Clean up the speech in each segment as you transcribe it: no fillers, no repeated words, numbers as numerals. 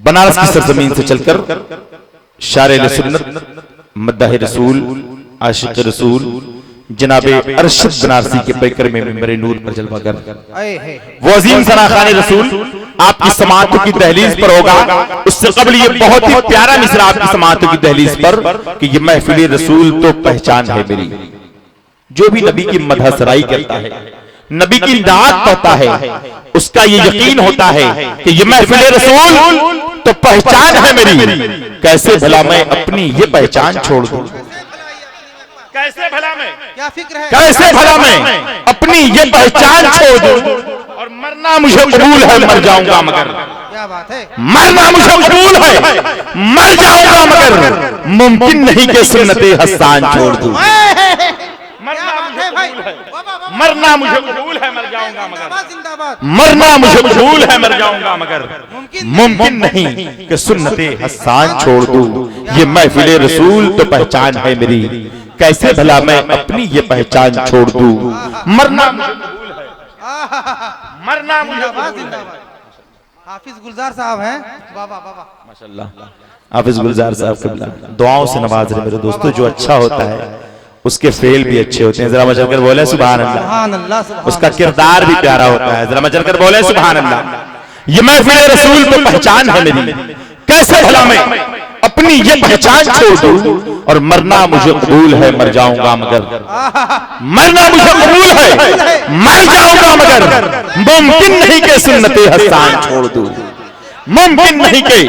बनारस की सरजमीन से चलकर शायर सुन्नत, मद्दाह रसूल, आशिक रसूल जनाबे अरशद बनारसी के पैकर में मिंबर नूर पर जलवागर वो अजीम सनाखाने रसूल आपकी समातों की दहलीज पर होगा। उससे कबल ये बहुत ही प्यारा मिसरा आपकी समातों की दहलीज पर कि ये महफिल रसूल तो पहचान है मेरी। जो भी नबी की मदह सराई करता है, नबी की नात पढ़ता है, उसका ये यकीन होता है कि ये महफिल रसूल तो पहचान है मेरी। कैसे भला मैं अपनी ये पहचान छोड़ दूं, कैसे भला मैं, क्या फिक्र है, कैसे भला मैं अपनी ये पहचान छोड़ दूं। और मरना मुझे कबूल है, मर जाऊंगा मगर, क्या बात है, मरना मुझे कबूल है, मर जाऊंगा मगर मुमकिन नहीं कि सुन्नते हसन छोड़ दूं। मरना मुझे कबूल है, मर जाऊंगा मगर, जिंदाबाद, मरना मुझे कबूल है, मर जाऊंगा मगर मुमकिन नहीं कि सुन्नते हसन छोड़ दूं। ये महफिल रसूल तो पहचान है मेरी। कैसे भला मैं अपनी ये पहचान छोड़ दूं। मरना मुझे कबूल है, मरना मुझे कबूल है। हाफिज गुलजार साहब हैं, बाबा बाबा माशाल्लाह हाफिज गुलजार साहब कबला दुआओं से नवाज रहे मेरे दोस्तों। जो अच्छा होता है उसके फेल भी अच्छे होते हैं। जरा मचल कर बोले सुभान अल्लाह, सुभान अल्लाह, उसका किरदार भी प्यारा होता है। जरा मचल कर बोले सुभान अल्लाह। ये महफिल रसूल तो पहचान है मेरी। कैसे भला मैं अपनी ये पहचान छोड़ दूं और मरना मुझे कबूल है, मर जाऊंगा मगर, मरना मुझे कबूल है, मर जाऊंगा मगर मुमकिन नहीं कि सुन्नते हसन छोड़ दूं। मुमकिन नहीं कि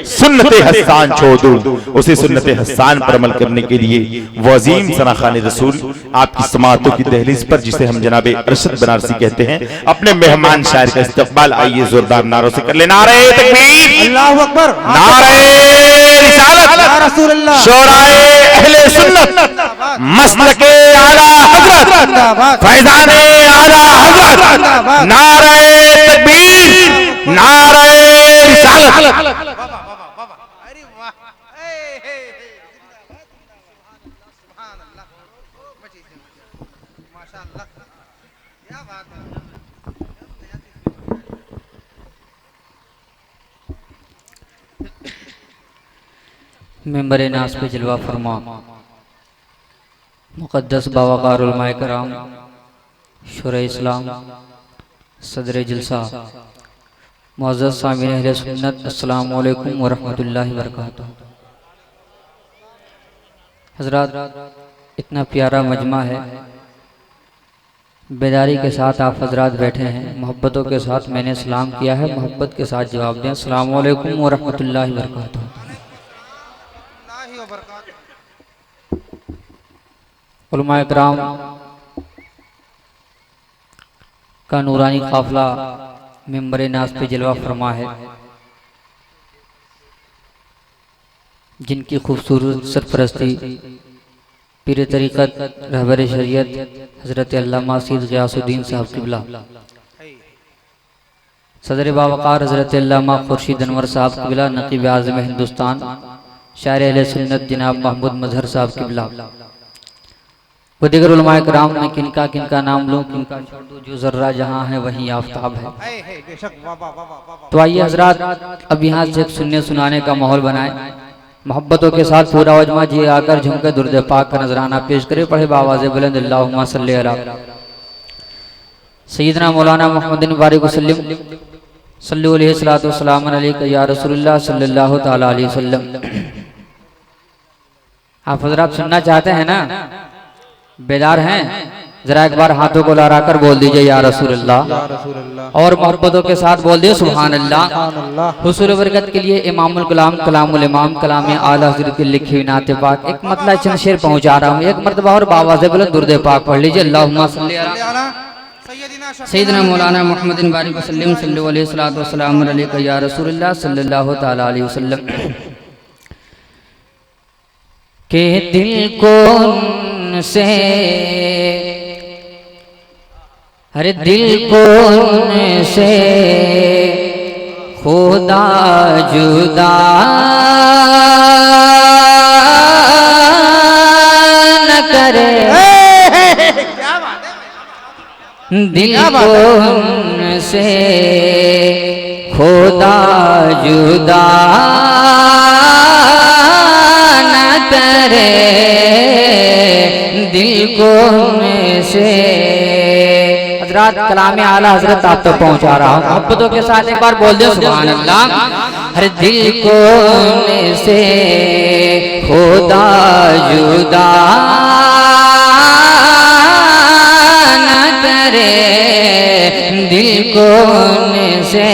सुन्नते हसन छोड़ दूं। उसी सुन्नते हसन पर अमल करने के लिए वो अजीम सनाखाने रसूल आपकी समातों की दहलीज पर, जिसे हम जनाबे अरशद बनारसी कहते हैं, अपने मेहमान शायर का इस्तकबाल आइए जोरदार नारों से कर ले। नारे तकबीर, अल्लाहु अकबर, नारे रिसालत, या रसूल अल्लाह, शोराए अहले सुन्नत, मसलके आला हजरत, फैजाने आला हजरत, नारे तकबीर, नारे रिसालत। अरे वाह, सुभान अल्लाह, माशाअल्लाह, क्या बात है। मेंबर नास पे जलवा फरमा मुक़द्दस बावक़ार उलमाए कराम, शुरा इस्लाम, सदर जलसा, मुअज़्ज़ज़ सामीन अहले सुन्नत, अस्सलामु अलैकुम व रहमतुल्लाहि व बरकातुहू। हज़रात, इतना प्यारा मजमा है, बेदारी के साथ आप हज़रात बैठे हैं, मोहब्बतों के साथ मैंने सलाम किया है, मोहब्बत के साथ जवाब दें। अस्सलामु अलैकुम व रहमतुल्लाहि व बरकातुहू। उलमाए किराम का नूरानी काफिला मेंबर नास पे जलवा फरमा है, जिनकी खूबसूरत सरपरस्ती पीर तरीक़त रहबर शरीयत हज़रत अल्लामा सैयद ग़ियासुद्दीन साहब क़िबला, सदर बावक़ार हज़रत अल्लामा खुर्शीद अनवर साहब क़िबला, नक़ीब आज़म हिंदुस्तान, शायर अहले सुन्नत जनाब महमूद मजहर साहब क़िबला, वो दीगर उलमाए किराम में किनका किनका नाम लूँ, किनका छोड़ दूँ, जो जर्रा जहाँ है वहीं आफ्ताब है। तो आइए हजरात, अब यहाँ से एक सुनने सुनाने का माहौल बनाए, मोहब्बतों के साथ पूरा वजमा जी आकर झुमके दुर्द पाक का नजराना पेश करे। पढ़े बावाज़े बुलंद अल्लाहुम्मा सल्ली अला सय्यदना मौलाना मुहम्मदिन बारिक वसल्लम सल्लल्लाहु अलैहि सल्लतु वस्सलाम अलैका या रसूलुल्लाह सल्लल्लाहु तआला अलैहि वसल्लम। आप हजरात सुनना चाहते हैं ना, बेदार हैं, जरा एक बार हाथों को लहरा कर बोल दीजिए या रसूल अल्लाह, और मोहब्बतों के साथ बोल दिए सुभान अल्लाह। हुसूल बरकत के लिए इमामुल कलाम कलामुल इमाम कलाम आला हज़रत की लिखी हुई नाते पाक एक मतलब चंद शेर पहुंचा रहा हूँ, एक मरतबा और बावाज़े बुलंद दुर्द पाक पढ़ लीजिए। अल्लाहुम्मा सल्ली अला सय्यदना मौलाना मुहम्मदिन बारिक वसल्लम सल्लल्लाहु अलैहि वसल्लम अलैका या रसूलुल्लाह सल्लल्लाहु तआला अलैहि वसल्लम। के दिल को से हर दिल को से खुदा जुदा न करे, दिल को से खुदा जुदा न करे दिल को से। हजरत कलाम आला हजरत आप तक पहुंचा रहा हूँ, मोहब्बतों के साथ एक बार बोल दे सुभान अल्लाह। हर दिल को से खुदा जुदा न करे दिल को से।